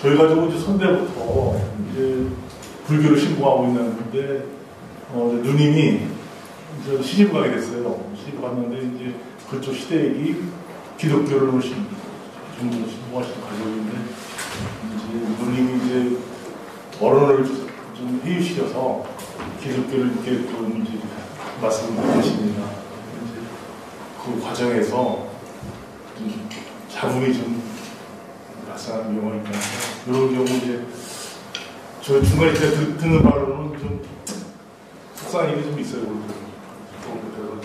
저희 가족은 이제 선대부터 이제 불교를 신봉하고 있는데 누님이 이제 시집을 가게 됐어요. 시집 갔는데 이제 그쪽 시댁이 기독교를 신봉하시는 가족인데 이제 누님이 이제 어른을 좀 해유시켜서 기독교를 이렇게 좀 이제 말씀을 하십니다. 그 과정에서 좀 잡음이 좀 발생하는 경우가 있는데 이런 경우 이제 저 중간에 제가 듣는 바로는 좀 속상한 일이 좀 있어요. 그래서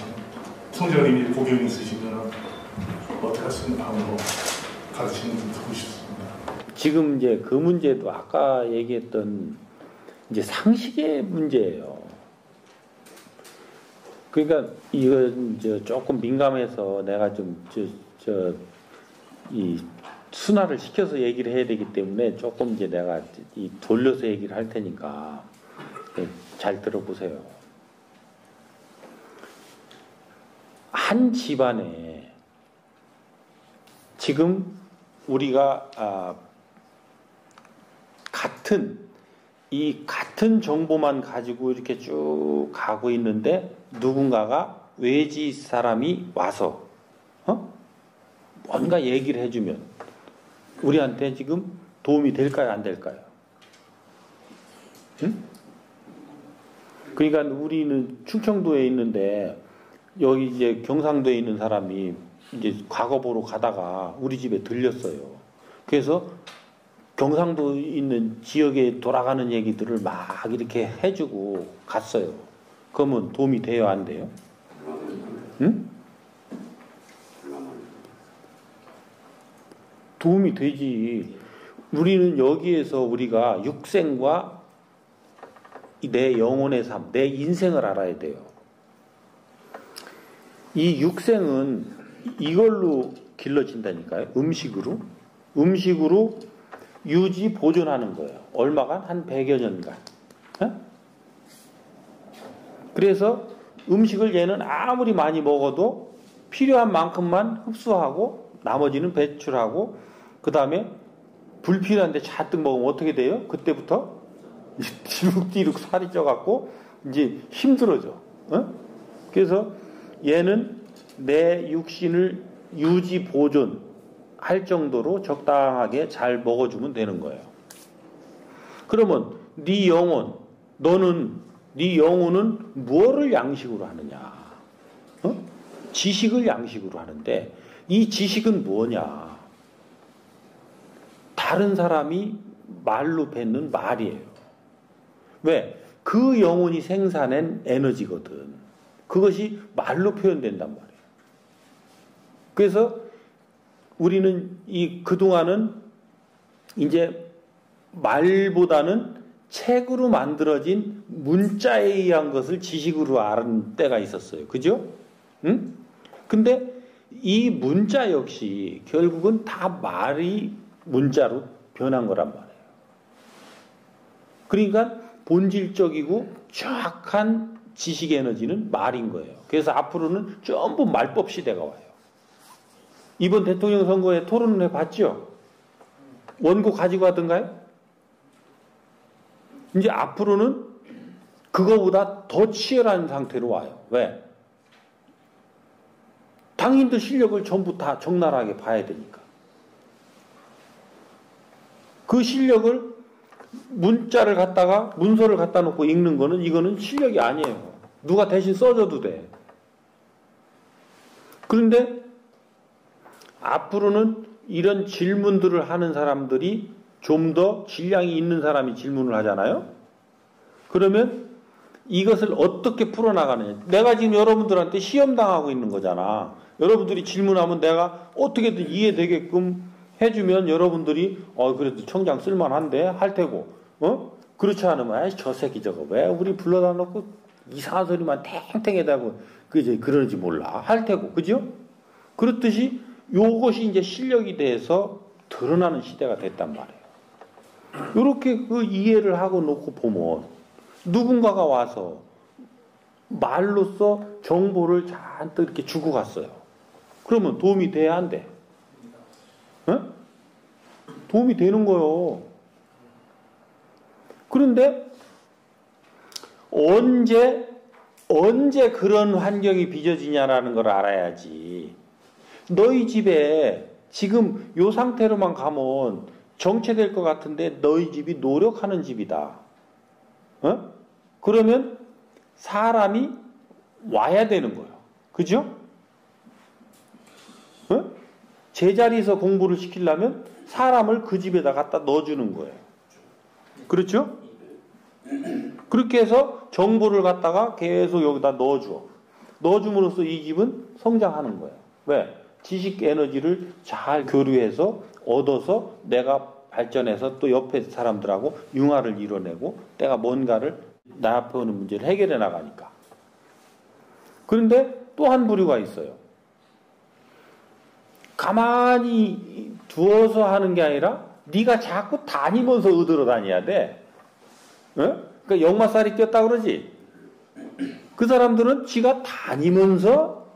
총장님이 고견이 있으시면 어떻게 할 수 있는 방법으로 가르치는 좀 듣고 싶습니다. 지금 이제 그 문제도 아까 얘기했던 이제 상식의 문제예요. 그러니까 이건 이제 조금 민감해서 내가 좀 이 순화를 시켜서 얘기를 해야 되기 때문에 조금 이제 내가 이 돌려서 얘기를 할 테니까 잘 들어보세요. 한 집안에 지금 우리가 같은 정보만 가지고 이렇게 쭉 가고 있는데 누군가가 외지 사람이 와서 뭔가 얘기를 해주면 우리한테 지금 도움이 될까요? 안 될까요? 응? 그러니까 우리는 충청도에 있는데 여기 이제 경상도에 있는 사람이 이제 과거 보러 가다가 우리 집에 들렸어요. 그래서 경상도에 있는 지역에 돌아가는 얘기들을 막 이렇게 해주고 갔어요. 그러면 도움이 돼요? 안 돼요? 응? 도움이 되지. 우리는 여기에서 우리가 육생과 내 영혼의 삶, 내 인생을 알아야 돼요. 이 육생은 이걸로 길러진다니까요. 음식으로 유지 보존하는 거예요. 얼마간? 한 100여 년간. 그래서 음식을 얘는 아무리 많이 먹어도 필요한 만큼만 흡수하고 나머지는 배출하고 그 다음에 불필요한데 잔뜩 먹으면 어떻게 돼요? 그때부터 뒤룩뒤룩 살이 쪄갖고 이제 힘들어져. 그래서 얘는 내 육신을 유지 보존할 정도로 적당하게 잘 먹어주면 되는 거예요. 그러면 네 영혼, 네 영혼은 무엇을 양식으로 하느냐? 지식을 양식으로 하는데 이 지식은 뭐냐? 다른 사람이 말로 뱉는 말이에요. 왜? 그 영혼이 생산한 에너지거든. 그것이 말로 표현된단 말이에요. 그래서 우리는 그동안은 이제 말보다는 책으로 만들어진 문자에 의한 것을 지식으로 아는 때가 있었어요. 그죠? 응? 근데 이 문자 역시 결국은 다 말이 문자로 변한 거란 말이에요. 그러니까 본질적이고 정확한 지식 에너지는 말인 거예요. 그래서 앞으로는 전부 말법 시대가 와요. 이번 대통령 선거에 토론을 해봤죠? 원고 가지고 가던가요? 이제 앞으로는 그거보다 더 치열한 상태로 와요. 왜? 당인들 실력을 전부 다 적나라하게 봐야 되니까. 그 실력을 문자를 갖다가 문서를 갖다 놓고 읽는 거는 이거는 실력이 아니에요. 누가 대신 써줘도 돼. 그런데 앞으로는 이런 질문들을 하는 사람들이 좀 더 질량이 있는 사람이 질문을 하잖아요. 그러면 이것을 어떻게 풀어나가느냐. 내가 지금 여러분들한테 시험당하고 있는 거잖아. 여러분들이 질문하면 내가 어떻게든 이해되게끔 해주면 여러분들이 그래도 청장 쓸만한데 할 테고 그렇지 않으면 저 새끼 저거 왜 우리 불러다 놓고 이상한 소리만 탱탱해다고 그러는지 몰라 할 테고 그죠? 그렇듯이 요것이 이제 실력이 돼서 드러나는 시대가 됐단 말이에요. 이렇게 그 이해를 하고 놓고 보면 누군가가 와서 말로써 정보를 잔뜩 이렇게 주고 갔어요. 그러면 도움이 돼야 안 돼? 도움이 되는 거요. 그런데 언제 그런 환경이 빚어지냐라는 걸 알아야지. 너희 집에 지금 요 상태로만 가면 정체될 것 같은데 너희 집이 노력하는 집이다. 어? 그러면 사람이 와야 되는 거예요. 그죠? 어? 제자리에서 공부를 시키려면 사람을 그 집에다 갖다 넣어주는 거예요. 그렇죠? 그렇게 해서 정보를 갖다가 계속 여기다 넣어줘. 넣어줌으로써 이 집은 성장하는 거예요. 왜? 지식 에너지를 잘 교류해서 얻어서 내가 발전해서 또 옆에 사람들하고 융화를 이뤄내고 내가 뭔가를 나 앞에 오는 문제를 해결해 나가니까. 그런데 또 한 부류가 있어요. 가만히 두어서 하는 게 아니라 네가 자꾸 다니면서 얻으러 다녀야 돼. 어? 그러니까 역마살이 꼈다 그러지. 그 사람들은 지가 다니면서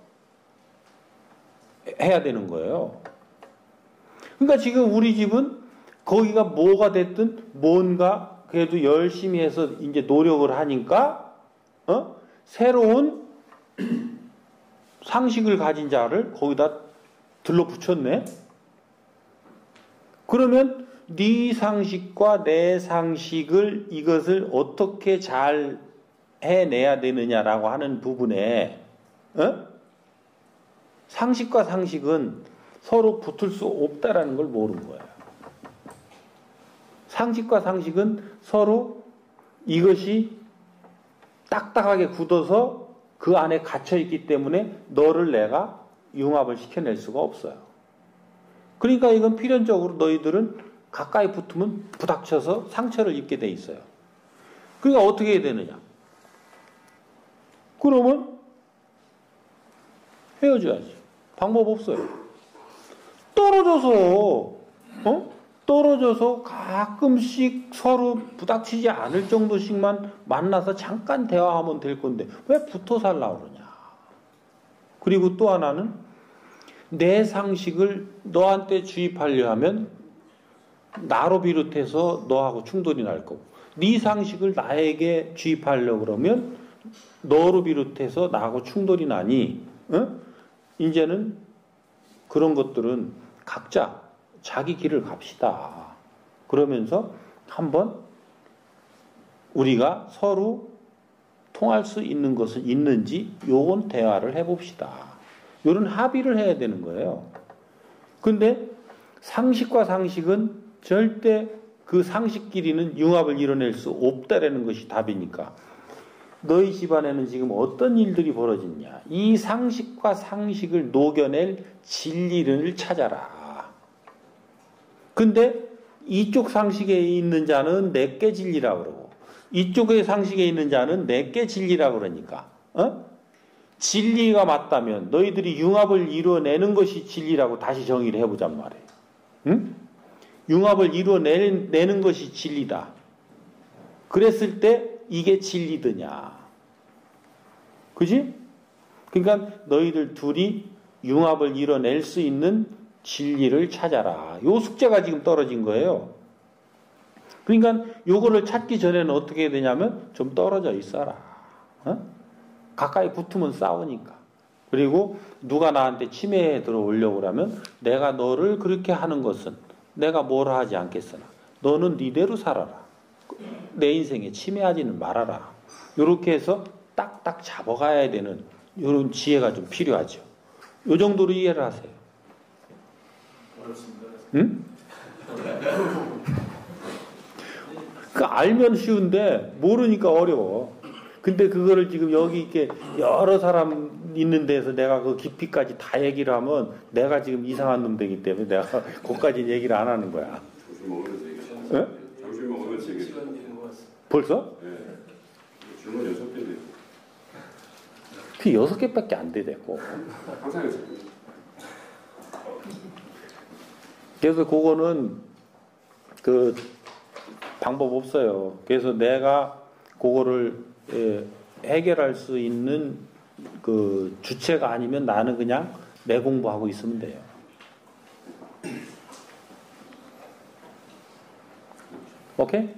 해야 되는 거예요. 그러니까 지금 우리 집은 거기가 뭐가 됐든 뭔가 그래도 열심히 해서 이제 노력을 하니까 새로운 상식을 가진 자를 거기다 들러붙였네. 그러면 네 상식과 내 상식을 이것을 어떻게 잘 해내야 되느냐라고 하는 부분에 상식과 상식은 서로 붙을 수 없다라는 걸 모르는 거예요. 상식과 상식은 서로 이것이 딱딱하게 굳어서 그 안에 갇혀있기 때문에 너를 내가 융합을 시켜낼 수가 없어요. 그러니까 이건 필연적으로 너희들은 가까이 붙으면 부닥쳐서 상처를 입게 돼 있어요. 그러니까 어떻게 해야 되느냐? 그러면 헤어져야지. 방법 없어요. 떨어져서 가끔씩 서로 부닥치지 않을 정도씩만 만나서 잠깐 대화하면 될 건데 왜 붙어 살라고 그러냐. 그리고 또 하나는 내 상식을 너한테 주입하려 하면 나로 비롯해서 너하고 충돌이 날 거고 네 상식을 나에게 주입하려고 그러면 너로 비롯해서 나하고 충돌이 나니 이제는 그런 것들은 각자 자기 길을 갑시다. 그러면서 한번 우리가 서로 통할 수 있는 것은 있는지 요건 대화를 해봅시다. 요런 합의를 해야 되는 거예요. 근데 상식과 상식은 절대 그 상식끼리는 융합을 이뤄낼 수 없다라는 것이 답이니까 너희 집안에는 지금 어떤 일들이 벌어졌냐. 이 상식과 상식을 녹여낼 진리를 찾아라. 근데 이쪽 상식에 있는 자는 내게 진리라고 그러고 이쪽의 상식에 있는 자는 내게 진리라고 그러니까 진리가 맞다면 너희들이 융합을 이루어내는 것이 진리라고 다시 정의를 해보잔 말이에요. 응? 융합을 이루어내는 것이 진리다. 그랬을 때 이게 진리더냐. 그지? 그러니까 너희들 둘이 융합을 이뤄낼 수 있는 진리를 찾아라. 요 숙제가 지금 떨어진 거예요. 그러니까 요거를 찾기 전에는 어떻게 해야 되냐면 좀 떨어져 있어라. 가까이 붙으면 싸우니까. 그리고 누가 나한테 침해에 들어오려고 그러면 내가 너를 그렇게 하는 것은 내가 뭐라 하지 않겠으나 너는 니대로 살아라. 내 인생에 침해하지는 말아라. 요렇게 해서 딱딱 잡아가야 되는 요런 지혜가 좀 필요하죠. 요 정도로 이해를 하세요. 어렵습니다. 응? 그 알면 쉬운데 모르니까 어려워. 근데 그거를 지금 여기 이렇게 여러 사람 있는 데서 내가 그 깊이까지 다 얘기를 하면 내가 지금 이상한 놈 되기 때문에 내가 그것까지 얘기를 안 하는 거야. 점심 먹으면서 얘기. 벌써? 네. 질문 6개 돼요. 그 6개밖에 안 돼 됐고. 항상 6개. 그래서 그거는 그 방법 없어요. 그래서 내가 그거를 해결할 수 있는 그 주체가 아니면 나는 그냥 내 공부하고 있으면 돼요. 오케이?